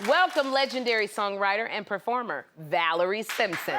Welcome legendary songwriter and performer, Valerie Simpson.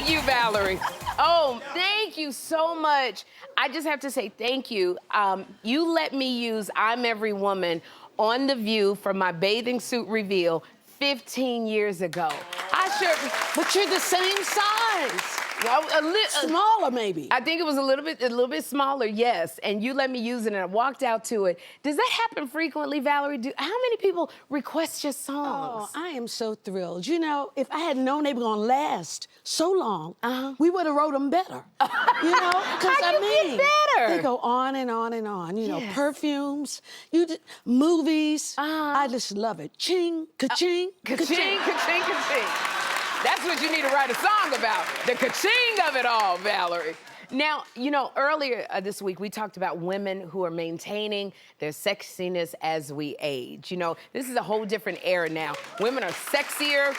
You, Valerie. Oh, thank you so much. I just have to say thank you. You let me use I'm Every Woman on The View for my bathing suit reveal 15 years ago. But you're the same size. Well, smaller, maybe. I think it was a little bit smaller, yes. And you let me use it, and I walked out to it. Does that happen frequently, Valerie? How many people request your songs? Oh, I am so thrilled. You know, if I had known they were gonna last so long, we would have wrote them better. You know, because I mean, get better? They go on and on and on. You know, perfumes, movies. I just love it. Ching, ka-ching, ka-ching, ka-ching, ka-ching. That's what you need to write a song about, the ka-ching of it all, Valerie. Now, you know, earlier this week, we talked about women who are maintaining their sexiness as we age. You know, this is a whole different era now. Women are sexier.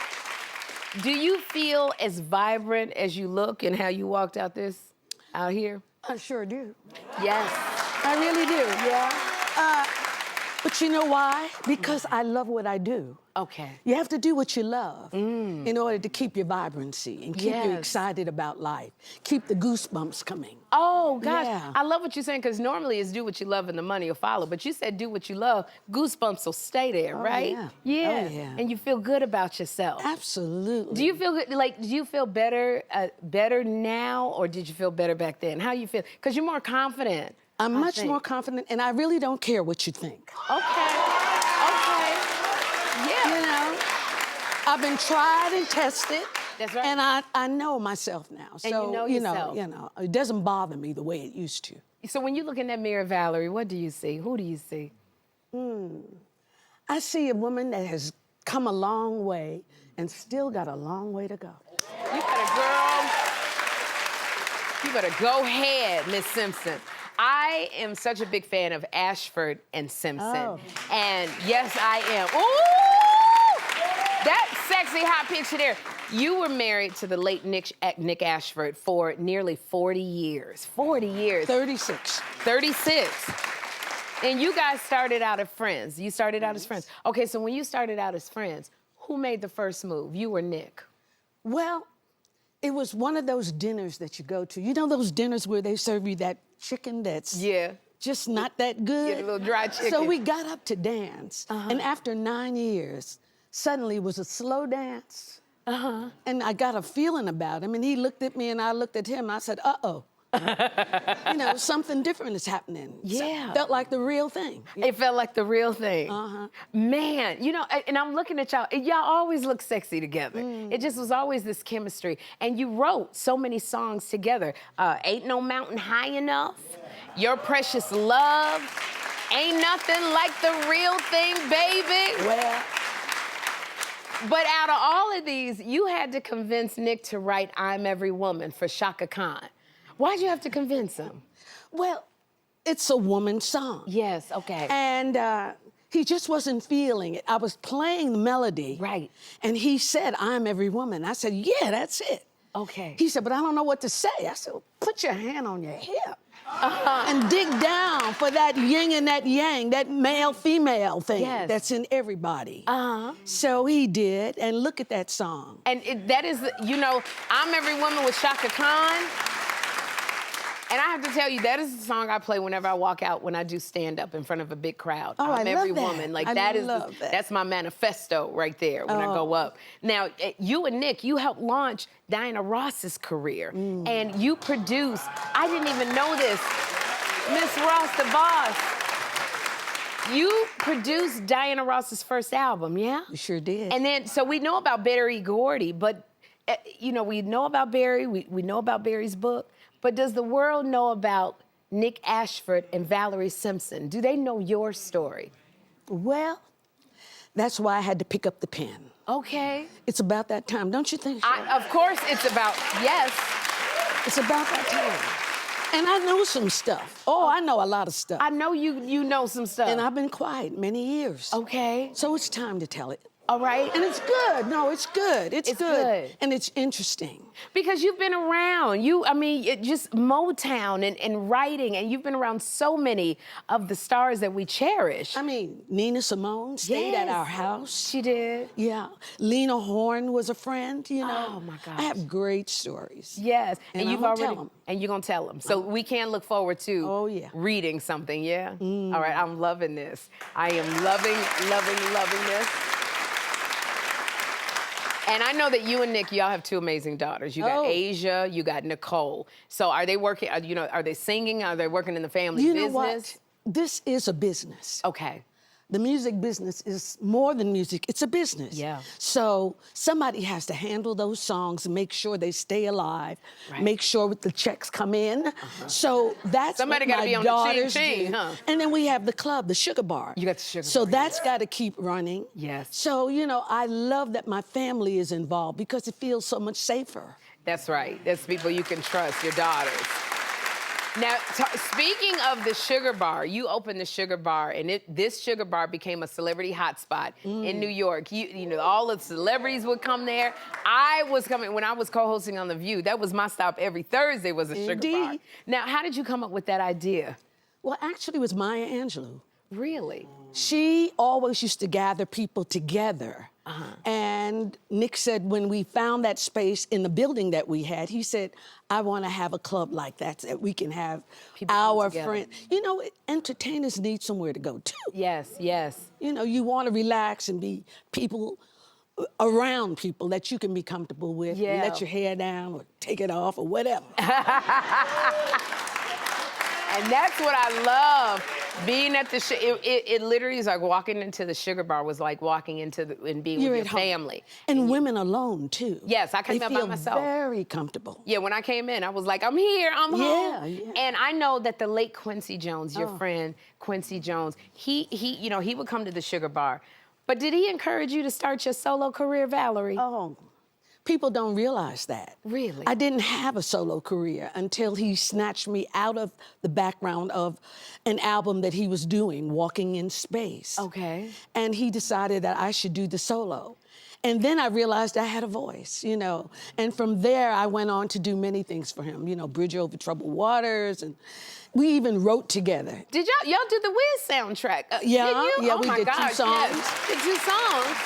Do you feel as vibrant as you look and how you walked out here? I sure do. Yes. I really do, yeah. But you know why? Because I love what I do. Okay. You have to do what you love in order to keep your vibrancy and keep you excited about life. Keep the goosebumps coming. Oh, gosh. Yeah. I love what you're saying, because normally it's do what you love and the money will follow. But you said do what you love, goosebumps will stay there, right? Yeah. Yeah. Oh, yeah. And you feel good about yourself. Absolutely. Do you feel good, do you feel better now, or did you feel better back then? How do you feel? Because you're more confident. I'm much more confident, and I really don't care what you think. Okay. Yeah. You know, I've been tried and tested. That's right. And I know myself now. So, and you know yourself. You know, it doesn't bother me the way it used to. So when you look in that mirror, Valerie, what do you see? Who do you see? I see a woman that has come a long way and still got a long way to go. You better go ahead, Miss Simpson. I am such a big fan of Ashford and Simpson. Oh. And yes, I am. Ooh! That sexy hot picture there. You were married to the late Nick Ashford for nearly 40 years. 40 years. 36. 36. And you guys started out as friends. You started out as friends. Okay, so when you started out as friends, who made the first move, you or Nick? Well, it was one of those dinners that you go to. You know those dinners where they serve you that chicken that's just not that good? Yeah, a little dry chicken. So we got up to dance. And after 9 years, suddenly it was a slow dance. And I got a feeling about him. And he looked at me and I looked at him. And I said, uh-oh. You know, something different is happening. Yeah. So, felt like the real thing. It felt like the real thing. Man, you know, and I'm looking at y'all. Y'all always look sexy together. It just was always this chemistry. And you wrote so many songs together. Ain't No Mountain High Enough, Your Precious Love, Ain't Nothing Like the Real Thing, Baby. Well. But out of all of these, you had to convince Nick to write I'm Every Woman for Chaka Khan. Why'd you have to convince him? Well, it's a woman's song. Yes, okay. And he just wasn't feeling it. I was playing the melody. Right. And he said, I'm every woman. I said, yeah, that's it. Okay. He said, but I don't know what to say. I said, well, put your hand on your hip. And dig down for that yin and that yang, that male-female thing that's in everybody. So he did, and look at that song. And that is, you know, I'm Every Woman with Chaka Khan. And I have to tell you, that is the song I play whenever I walk out when I do stand-up in front of a big crowd. Oh, I'm I Every love that. Woman. Like, I love that. That's my manifesto right there when I go up. Now, you and Nick, you helped launch Diana Ross's career. And you produced, I didn't even know this, Miss Ross the Boss. You produced Diana Ross's first album, yeah? We sure did. And then, so we know about Berry Gordy, but, you know, we know about Berry, we know about Berry's book, but does the world know about Nick Ashford and Valerie Simpson? Do they know your story? Well, that's why I had to pick up the pen. Okay. It's about that time, don't you think, Sherri? Of course it's about, yes. It's about that time. And I know some stuff. Oh, I know a lot of stuff. I know you know some stuff. And I've been quiet many years. Okay. So it's time to tell it. All right. And it's good. No, it's good. It's good. And it's interesting. Because you've been around. Just Motown and writing, and you've been around so many of the stars that we cherish. I mean, Nina Simone stayed at our house. She did. Yeah. Lena Horne was a friend, you know. Oh, my gosh. I have great stories. Yes. And you've I'm gonna already tell 'em. And you're gonna tell them. So we can look forward to Oh, yeah. reading something, yeah? All right, I'm loving this. I am loving this. And I know that you and Nick, y'all have two amazing daughters. You got Asia, you got Nicole. So are they working, are they singing? Are they working in the family business? You know what? This is a business. Okay. The music business is more than music, it's a business. Yeah. So somebody has to handle those songs and make sure they stay alive, make sure the checks come in. So that's Somebody what gotta my be on the daughters ching-ching, do. huh? And then we have the club, the Sugar Bar. You got the Sugar So Bar, that's got to keep running. Yes. So, you know, I love that my family is involved because it feels so much safer. That's right. That's people you can trust, your daughters. Now, speaking of the Sugar Bar, you opened the Sugar Bar, and this Sugar Bar became a celebrity hotspot in New York. You know, all the celebrities would come there. I was coming, when I was co-hosting on The View, that was my stop every Thursday was a Sugar Bar. Now, how did you come up with that idea? Well, actually, it was Maya Angelou. Really? She always used to gather people together. And Nick said when we found that space in the building that we had, he said, I want to have a club like that so that we can have People our friends. You know, entertainers need somewhere to go too. Yes, yes. You know, you want to relax and be around people that you can be comfortable with. Yeah. And let your hair down or take it off or whatever. And that's what I love. Being at the, it literally is like walking into the Sugar Bar was like walking into and being with your family. And women alone, too. Yes, I came out by myself. They feel very comfortable. Yeah, when I came in, I was like, I'm here, I'm home. Yeah. And I know that the late Quincy Jones, your friend, Quincy Jones, he would come to the Sugar Bar. But did he encourage you to start your solo career, Valerie? Oh. People don't realize that. Really? I didn't have a solo career until he snatched me out of the background of an album that he was doing, Walking in Space. Okay. And he decided that I should do the solo. And then I realized I had a voice, you know. And from there, I went on to do many things for him, you know, Bridge Over Troubled Waters, and we even wrote together. Did y'all do the Wiz soundtrack? Yeah, did you? yeah, Oh we my did gosh, 2 songs. Yes. Did 2 songs.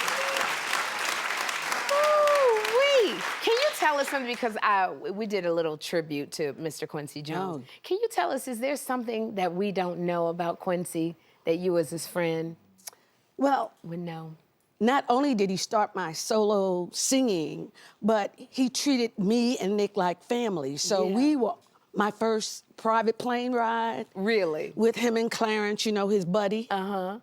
Ooh-wee. Can you tell us something, because we did a little tribute to Mr. Quincy Jones. Can you tell us, is there something that we don't know about Quincy that you as his friend Well, would know? not only did he start my solo singing, but he treated me and Nick like family. So we were my first private plane ride. Really? With him and Clarence, you know, his buddy.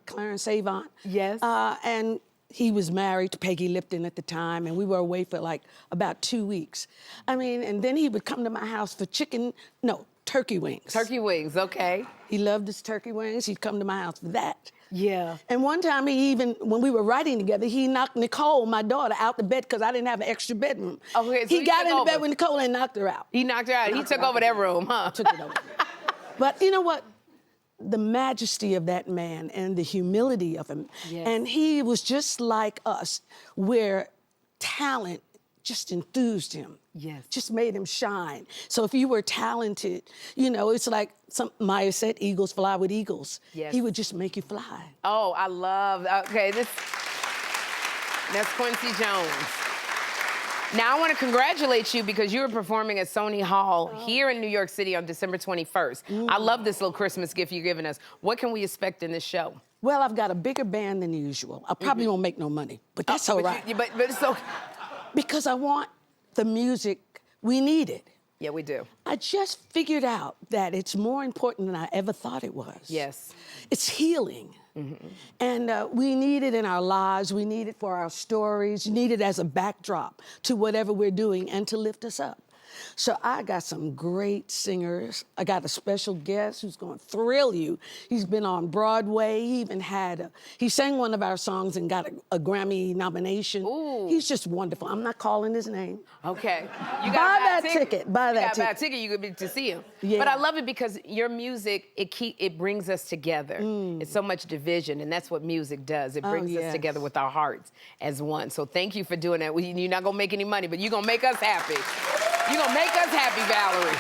Clarence Avant. Yes. And he was married to Peggy Lipton at the time, and we were away for like about 2 weeks. I mean, and then he would come to my house for turkey wings. Turkey wings, okay. He loved his turkey wings. He'd come to my house for that. Yeah. And one time when we were writing together, he knocked Nicole, my daughter, out the bed because I didn't have an extra bedroom. Okay, so he got in the bed with Nicole and knocked her out. He knocked her out. He took over that room, huh? Took it over. But you know what? The majesty of that man and the humility of him. Yes. And he was just like us, where talent just enthused him. Yes. Just made him shine. So if you were talented, you know, it's like Maya said, eagles fly with eagles. Yes. He would just make you fly. Oh, I love, okay, that's Quincy Jones. Now, I want to congratulate you because you were performing at Sony Hall here in New York City on December 21st. I love this little Christmas gift you're giving us. What can we expect in this show? Well, I've got a bigger band than usual. I probably won't make no money, but that's all right. But it's okay. Because I want the music, we need it. Yeah, we do. I just figured out that it's more important than I ever thought it was. Yes. It's healing. And we need it in our lives. We need it for our stories. We need it as a backdrop to whatever we're doing and to lift us up. So I got some great singers. I got a special guest who's going to thrill you. He's been on Broadway. He even he sang one of our songs and got a Grammy nomination. Ooh. He's just wonderful. I'm not calling his name. Okay. You buy that ticket. Buy that ticket. Buy a ticket, you could be to see him. Yeah. But I love it because your music, it brings us together. It's so much division, and that's what music does. It brings us together with our hearts as one. So thank you for doing that. You're not gonna make any money, but you're gonna make us happy. You're gonna make us happy, Valerie.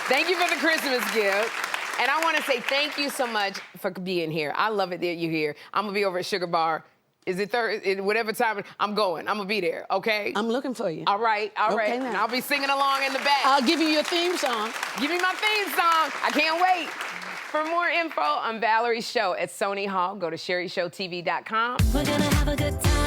Thank you for the Christmas gift. And I wanna say thank you so much for being here. I love it that you're here. I'm gonna be over at Sugar Bar. Is it Thursday? Whatever time I'm going, I'm gonna be there, okay? I'm looking for you. All right, all right. Okay, now. And I'll be singing along in the back. I'll give you your theme song. Give me my theme song. I can't wait. For more info on Valerie's show at Sony Hall, go to SherriShowTV.com. We're gonna have a good time.